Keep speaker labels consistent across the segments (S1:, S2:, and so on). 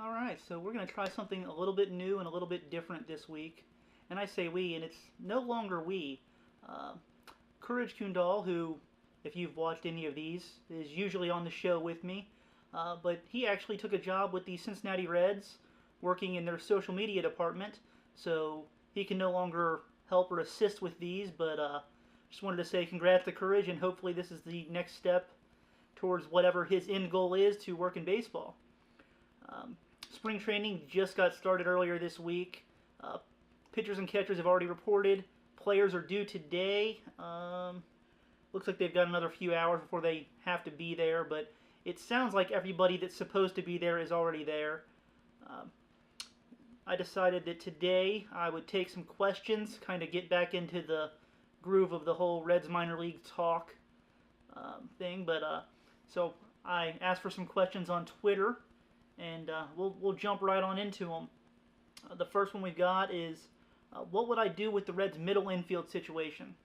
S1: Alright, so we're going to try something a little bit new and a little bit different this week. And I say we, and it's no longer we. Uh, Courage Kundal, who, if you've watched any of these, is usually on the show with me. But he actually took a job with the Cincinnati Reds, working in their social media department. So he can no longer help or assist with these, but just wanted to say congrats to Courage, and hopefully this is the next step towards whatever his end goal is to work in baseball. Spring training just got started earlier this week. Pitchers and catchers have already reported. Players are due today. Looks like they've got another few hours before they have to be there, but it sounds like everybody that's supposed to be there is already there. I decided that today I would take some questions, kind of get back into the groove of the whole Reds minor league talk thing. So I asked for some questions on Twitter, and we'll jump right on into them. The first one we've got is, what would I do with the Reds' middle infield situation?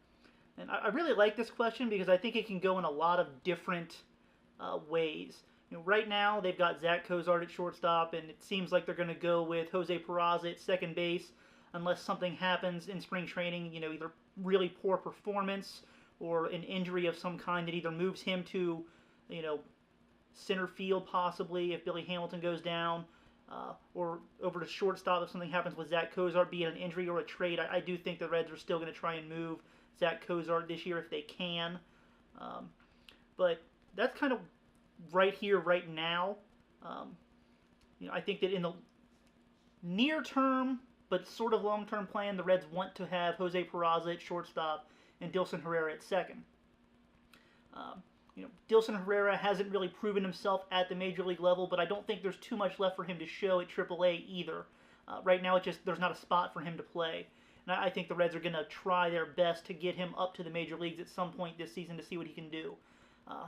S1: And I really like this question because I think it can go in a lot of different ways. Right now they've got Zach Cozart at shortstop, and it seems like they're going to go with Jose Peraza at second base unless something happens in spring training, either really poor performance or an injury of some kind that either moves him to, center field possibly if Billy Hamilton goes down, or over to shortstop if something happens with Zach Cozart, be it an injury or a trade. I do think the Reds are still going to try and move Zach Cozart this year if they can. But that's kind of right here, right now. I think that in the near term, but sort of long-term plan, the Reds want to have Jose Peraza at shortstop and Dilson Herrera at second. Dilson Herrera hasn't really proven himself at the major league level, but I don't think there's too much left for him to show at AAA either. Right now, there's not a spot for him to play. And I think the Reds are going to try their best to get him up to the major leagues at some point this season to see what he can do.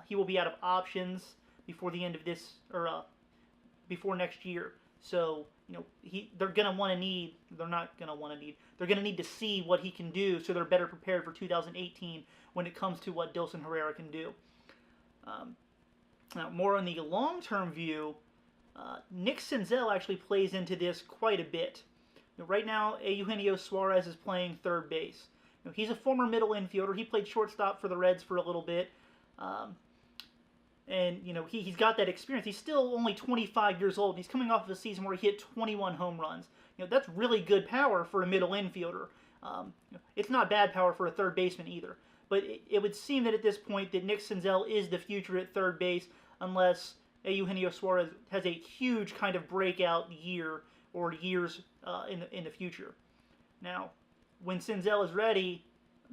S1: He will be out of options before the end of this, or before next year. So, they're going to need to see what he can do so they're better prepared for 2018 when it comes to what Dilson Herrera can do. Now, more on the long-term view, Nick Senzel actually plays into this quite a bit. Right now, Eugenio Suarez is playing third base. He's a former middle infielder. He played shortstop for the Reds for a little bit. And, he's got that experience. He's still only 25 years old. He's coming off of a season where he hit 21 home runs. That's really good power for a middle infielder. It's not bad power for a third baseman either. But it would seem that at this point that Nick Senzel is the future at third base unless Eugenio Suarez has a huge kind of breakout year or years in the future. Now, when Senzel is ready,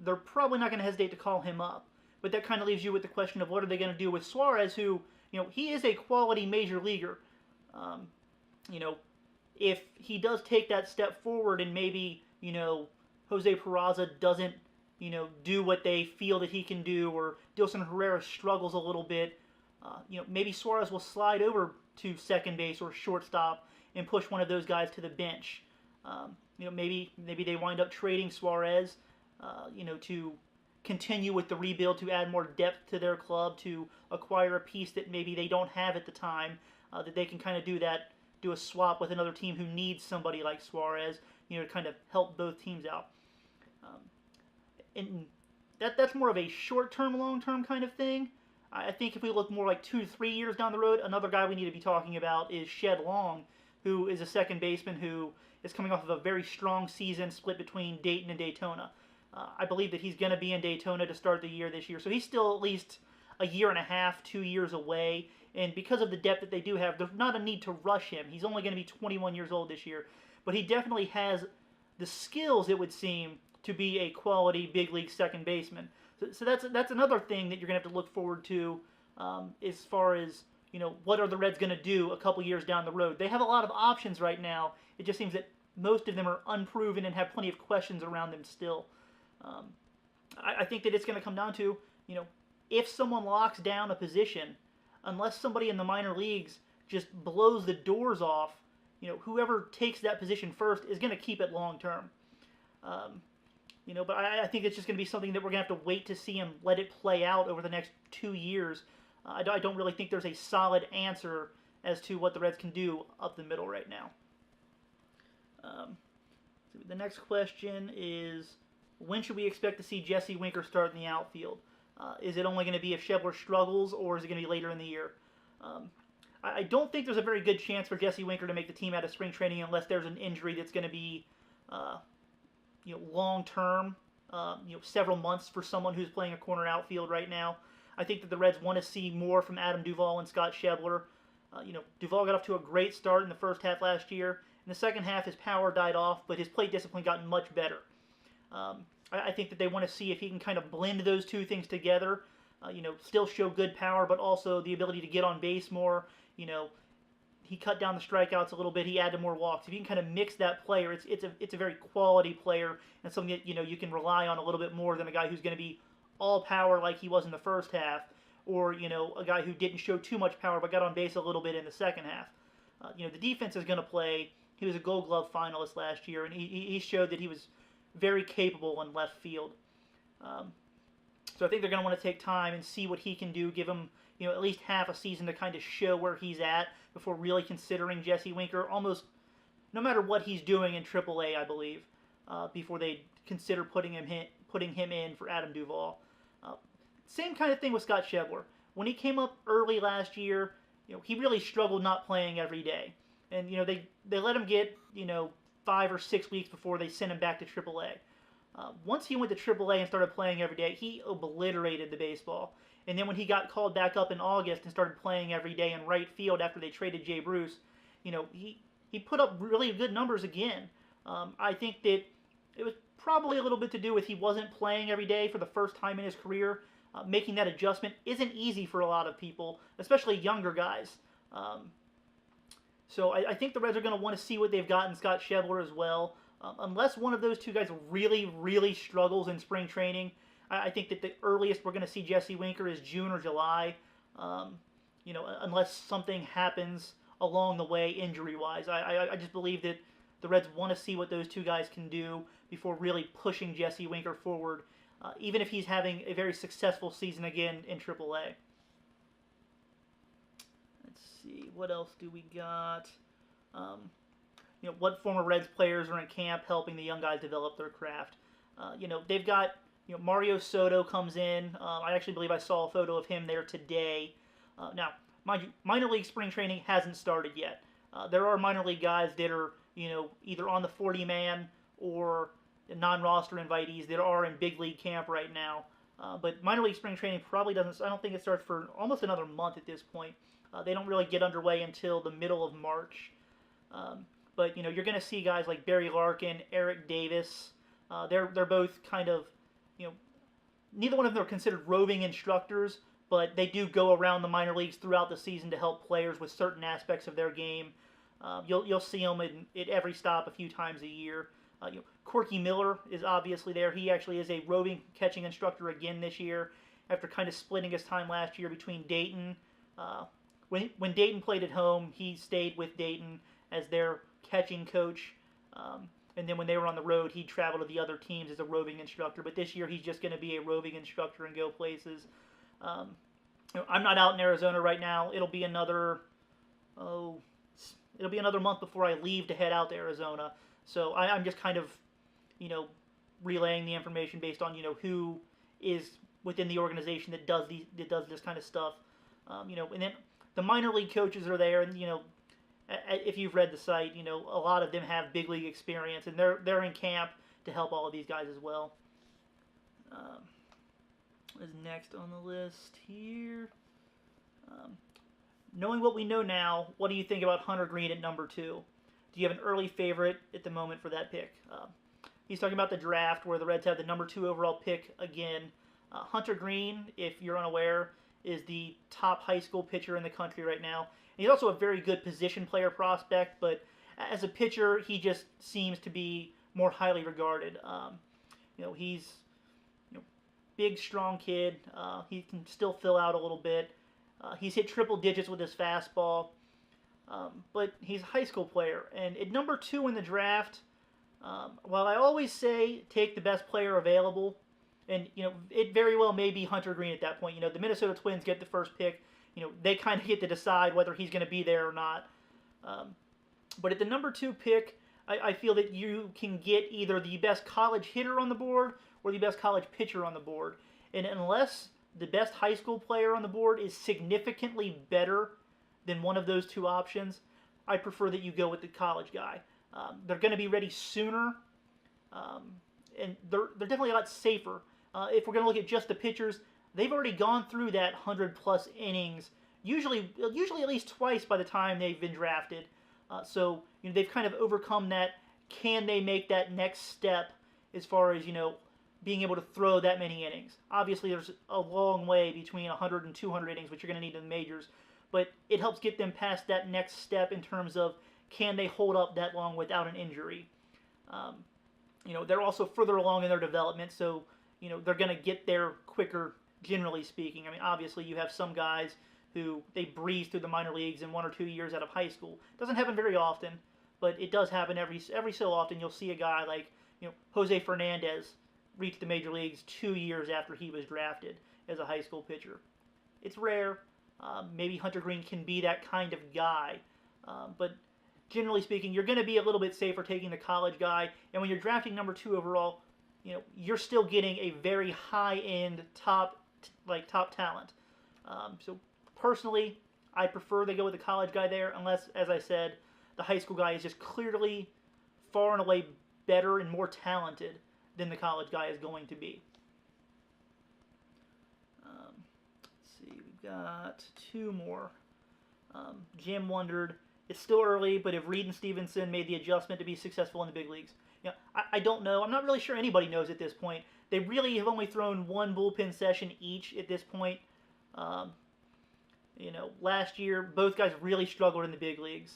S1: they're probably not going to hesitate to call him up. But that kind of leaves you with the question of what are they going to do with Suarez, who, he is a quality major leaguer. If he does take that step forward and maybe, Jose Peraza doesn't, do what they feel that he can do, or Dilson Herrera struggles a little bit, maybe Suarez will slide over to second base or shortstop and push one of those guys to the bench. Maybe they wind up trading Suarez, to continue with the rebuild, to add more depth to their club, to acquire a piece that maybe they don't have at the time, that they can kind of do a swap with another team who needs somebody like Suarez, to kind of help both teams out. And that's more of a short-term, long-term kind of thing. I think if we look more like 2 to 3 years down the road, another guy we need to be talking about is Shed Long, who is a second baseman who is coming off of a very strong season split between Dayton and Daytona. I believe that he's going to be in Daytona to start the year this year, so he's still at least a year and a half, 2 years away. And because of the depth that they do have, there's not a need to rush him. He's only going to be 21 years old this year, but he definitely has the skills, it would seem, to be a quality big league second baseman. So that's another thing that you're going to have to look forward to as far as, what are the Reds going to do a couple years down the road. They have a lot of options right now. It just seems that most of them are unproven and have plenty of questions around them still. I think that it's going to come down to, if someone locks down a position, unless somebody in the minor leagues just blows the doors off, whoever takes that position first is going to keep it long term. But I think it's just going to be something that we're going to have to wait to see and let it play out over the next 2 years. I don't really think there's a solid answer as to what the Reds can do up the middle right now. The next question is, when should we expect to see Jesse Winker start in the outfield? Is it only going to be if Schebler struggles, or is it going to be later in the year? I don't think there's a very good chance for Jesse Winker to make the team out of spring training unless there's an injury that's going to be, long term, several months for someone who's playing a corner outfield right now. I think that the Reds want to see more from Adam Duvall and Scott Schebler. Duvall got off to a great start in the first half last year. In the second half, his power died off, but his plate discipline got much better. I think that they want to see if he can kind of blend those two things together. Still show good power, but also the ability to get on base more. He cut down the strikeouts a little bit. He added more walks. If you can kind of mix that player, it's a very quality player and something that you can rely on a little bit more than a guy who's going to be all power like he was in the first half, or a guy who didn't show too much power but got on base a little bit in the second half. The defense is going to play. He was a Gold Glove finalist last year, and he showed that he was very capable in left field. So I think they're going to want to take time and see what he can do, give him at least half a season to kind of show where he's at before really considering Jesse Winker, almost no matter what he's doing in AAA, I believe, before they consider putting him in for Adam Duvall. Same kind of thing with Scott Schebler. When he came up early last year, he really struggled not playing every day. And, they let him get, 5 or 6 weeks before they sent him back to AAA. Once he went to AAA and started playing every day, he obliterated the baseball. And then when he got called back up in August and started playing every day in right field after they traded Jay Bruce, he put up really good numbers again. I think that it was probably a little bit to do with he wasn't playing every day for the first time in his career. Making that adjustment isn't easy for a lot of people, especially younger guys. So I think the Reds are going to want to see what they've got in Scott Schebler as well. Unless one of those two guys really, really struggles in spring training, I think that the earliest we're going to see Jesse Winker is June or July. Unless something happens along the way injury-wise. I just believe that the Reds want to see what those two guys can do before really pushing Jesse Winker forward, even if he's having a very successful season again in AAA. Let's see, what else do we got? What former Reds players are in camp helping the young guys develop their craft. They've got, Mario Soto comes in. I actually believe I saw a photo of him there today. Now, mind you, minor league spring training hasn't started yet. There are minor league guys that are, either on the 40-man or non-roster invitees that are in big league camp right now. But minor league spring training probably doesn't, I don't think it starts for almost another month at this point. They don't really get underway until the middle of March. But, you're going to see guys like Barry Larkin, Eric Davis. They're both kind of, neither one of them are considered roving instructors, but they do go around the minor leagues throughout the season to help players with certain aspects of their game. You'll see them at every stop a few times a year. Corky Miller is obviously there. He actually is a roving catching instructor again this year after kind of splitting his time last year between Dayton. When Dayton played at home, he stayed with Dayton as their catching coach. And then when they were on the road, he'd travel to the other teams as a roving instructor. But this year, he's just going to be a roving instructor and go places. I'm not out in Arizona right now. It'll be another month before I leave to head out to Arizona. So I'm just kind of, relaying the information based on, who is within the organization that does this kind of stuff. And then the minor league coaches are there, and if you've read the site, a lot of them have big league experience, and they're in camp to help all of these guys as well. What is next on the list here? Knowing what we know now, what do you think about Hunter Green at number 2? Do you have an early favorite at the moment for that pick? He's talking about the draft where the Reds have the number 2 overall pick again. Hunter Green, if you're unaware, is the top high school pitcher in the country right now. And he's also a very good position player prospect, but as a pitcher, he just seems to be more highly regarded. He's big, strong kid. He can still fill out a little bit. He's hit triple digits with his fastball, but he's a high school player. And at number 2 in the draft, while I always say take the best player available, and it very well may be Hunter Green at that point. The Minnesota Twins get the first pick. they kind of get to decide whether he's going to be there or not. But at the number 2 pick, I feel that you can get either the best college hitter on the board or the best college pitcher on the board. And unless the best high school player on the board is significantly better than one of those 2 options, I prefer that you go with the college guy. They're going to be ready sooner, and they're definitely a lot safer. If we're going to look at just the pitchers, they've already gone through that 100-plus innings, usually at least twice by the time they've been drafted. So they've kind of overcome that. Can they make that next step as far as being able to throw that many innings? Obviously, there's a long way between 100 and 200 innings, which you're going to need in the majors, but it helps get them past that next step in terms of can they hold up that long without an injury. They're also further along in their development, so they're going to get there quicker, generally speaking. I mean, obviously, you have some guys who they breeze through the minor leagues in 1 or 2 years out of high school. Doesn't happen very often, but it does happen every so often. You'll see a guy like Jose Fernandez reach the major leagues 2 years after he was drafted as a high school pitcher. It's rare. Maybe Hunter Green can be that kind of guy, but generally speaking, you're going to be a little bit safer taking the college guy. And when you're drafting number 2 overall, you're still getting a very high-end top talent. So personally, I prefer they go with the college guy there, unless, as I said, the high school guy is just clearly far and away better and more talented than the college guy is going to be. Let's see, we've got 2 more. Jim wondered, it's still early, but have Reid and Stevenson made the adjustment to be successful in the big leagues? I don't know. I'm not really sure anybody knows at this point. They really have only thrown 1 bullpen session each at this point. Last year, both guys really struggled in the big leagues.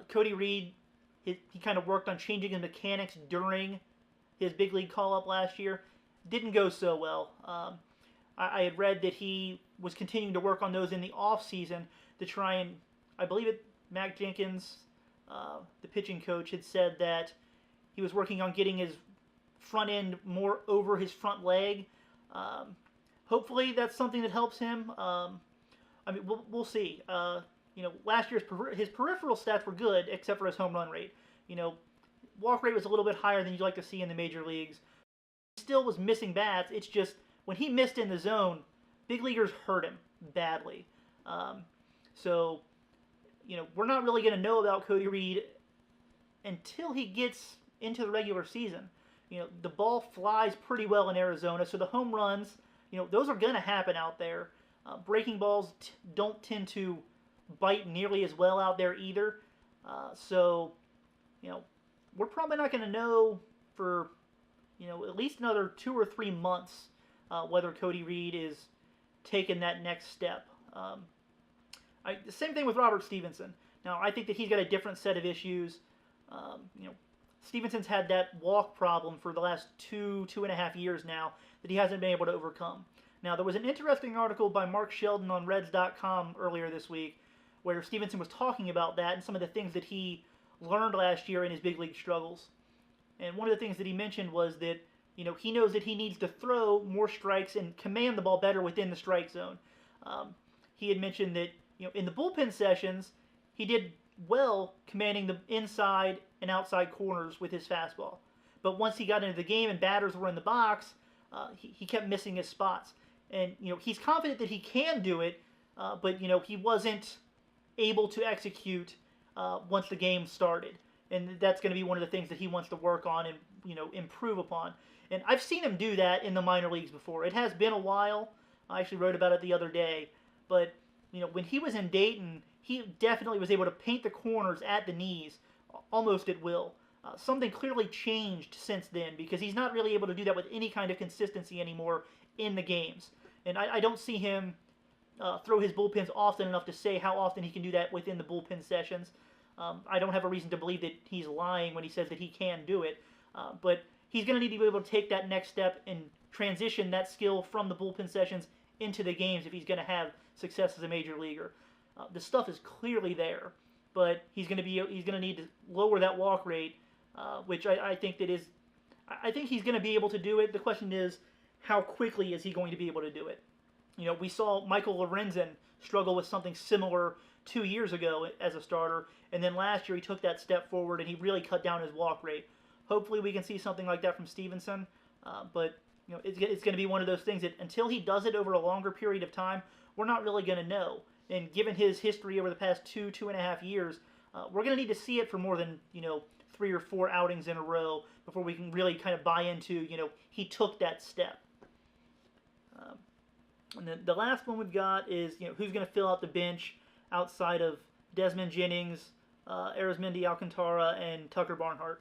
S1: Cody Reid, he kind of worked on changing his mechanics during his big league call-up last year. Didn't go so well. I had read that he was continuing to work on those in the off-season to try and, I believe Mac Jenkins, the pitching coach, had said that he was working on getting his front end more over his front leg. Hopefully that's something that helps him. We'll see. Last year his peripheral stats were good, except for his home run rate. Walk rate was a little bit higher than you'd like to see in the major leagues. He still was missing bats. It's just when he missed in the zone, big leaguers hurt him badly. So we're not really going to know about Cody Reid until he gets into the regular season. The ball flies pretty well in Arizona, so the home runs, those are going to happen out there. Breaking balls don't tend to bite nearly as well out there either. So we're probably not going to know for, at least another 2 or 3 months whether Cody Reid is taking that next step. The same thing with Robert Stevenson. Now, I think that he's got a different set of issues. Stevenson's had that walk problem for the last 2.5 years now that he hasn't been able to overcome. Now, there was an interesting article by Mark Sheldon on Reds.com earlier this week where Stevenson was talking about that and some of the things that he learned last year in his big league struggles. And one of the things that he mentioned was that, he knows that he needs to throw more strikes and command the ball better within the strike zone. He had mentioned that, in the bullpen sessions, he did well commanding the inside and outside corners with his fastball. But once he got into the game and batters were in the box, he kept missing his spots. And, he's confident that he can do it, but, he wasn't able to execute once the game started. And that's going to be one of the things that he wants to work on and, improve upon. And I've seen him do that in the minor leagues before. It has been a while. I actually wrote about it the other day. But, when he was in Dayton, he definitely was able to paint the corners at the knees almost at will. Something clearly changed since then because he's not really able to do that with any kind of consistency anymore in the games. And I don't see him throw his bullpens often enough to say how often he can do that within the bullpen sessions. I don't have a reason to believe that he's lying when he says that he can do it. But he's going to need to be able to take that next step and transition that skill from the bullpen sessions into the games if he's going to have success as a major leaguer. The stuff is clearly there, but he's going to need to lower that walk rate, which I think he's going to be able to do it. The question is, how quickly is he going to be able to do it? We saw Michael Lorenzen struggle with something similar 2 years ago as a starter, and then last year he took that step forward and he really cut down his walk rate. Hopefully we can see something like that from Stevenson, but it's going to be one of those things that until he does it over a longer period of time, we're not really going to know. And given his history over the past 2.5 years, we're going to need to see it for more than 3 or 4 outings in a row before we can really kind of buy into he took that step. And then the last one we've got is who's going to fill out the bench outside of Desmond Jennings, Arizmendi Alcantara, and Tucker Barnhart.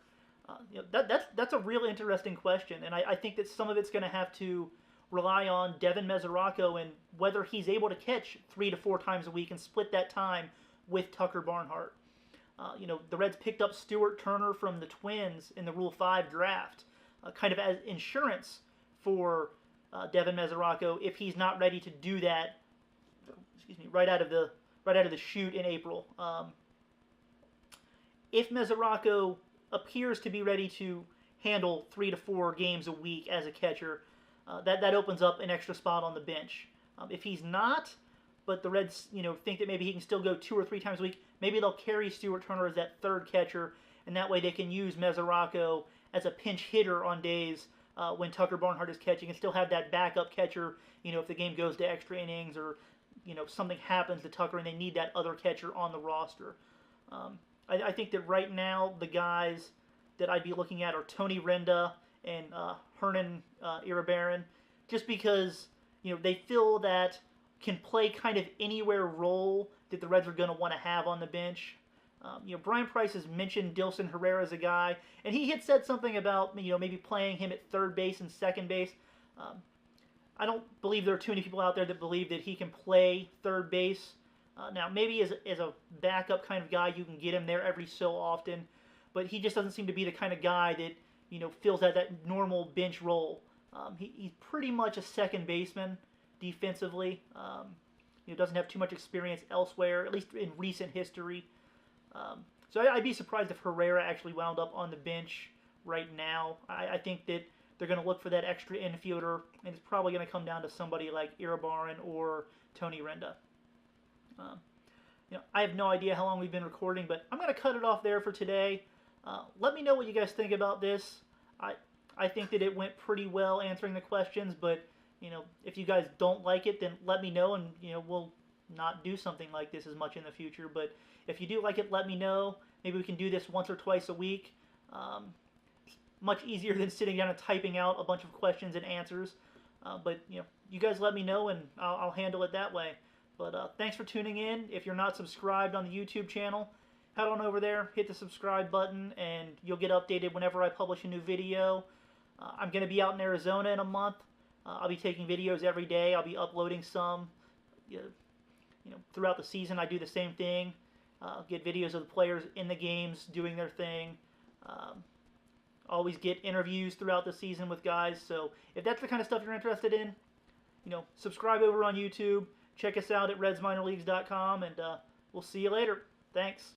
S1: That's a real interesting question, and I think that some of it's going to have to rely on Devin Mesoraco and whether he's able to catch 3 to 4 times a week and split that time with Tucker Barnhart. The Reds picked up Stuart Turner from the Twins in the Rule 5 draft, kind of as insurance for Devin Mesoraco if he's not ready to do that. Right out of the chute in April. If Mesoraco appears to be ready to handle 3 to 4 games a week as a catcher, that opens up an extra spot on the bench. If he's not, but the Reds think that maybe he can still go 2 or 3 times a week, maybe they'll carry Stuart Turner as that third catcher, and that way they can use Mesoraco as a pinch hitter on days when Tucker Barnhart is catching, and still have that backup catcher. If the game goes to extra innings or something happens to Tucker and they need that other catcher on the roster. I think that right now the guys that I'd be looking at are Tony Renda and Hernan Iribarren, just because they fill that can play kind of anywhere role that the Reds are going to want to have on the bench. Brian Price has mentioned Dilson Herrera as a guy, and he had said something about maybe playing him at third base and second base. I don't believe there are too many people out there that believe that he can play third base. Now, maybe as a backup kind of guy, you can get him there every so often, but he just doesn't seem to be the kind of guy that fills out that normal bench role. He's pretty much a second baseman defensively. Doesn't have too much experience elsewhere, at least in recent history. So I'd be surprised if Herrera actually wound up on the bench right now. I think that they're going to look for that extra infielder, and it's probably going to come down to somebody like Iribarren or Tony Renda. I have no idea how long we've been recording, but I'm going to cut it off there for today. Let me know what you guys think about this. I think that it went pretty well answering the questions, but if you guys don't like it, then let me know, and we'll not do something like this as much in the future. But if you do like it, let me know. Maybe we can do this once or twice a week. Much easier than sitting down and typing out a bunch of questions and answers. But you guys let me know, and I'll handle it that way. But thanks for tuning in. If you're not subscribed on the YouTube channel, head on over there, hit the subscribe button, and you'll get updated whenever I publish a new video. I'm going to be out in Arizona in a month. I'll be taking videos every day. I'll be uploading some. Throughout the season, I do the same thing. Get videos of the players in the games doing their thing. Always get interviews throughout the season with guys. So if that's the kind of stuff you're interested in, subscribe over on YouTube. Check us out at redsminorleagues.com, and we'll see you later. Thanks.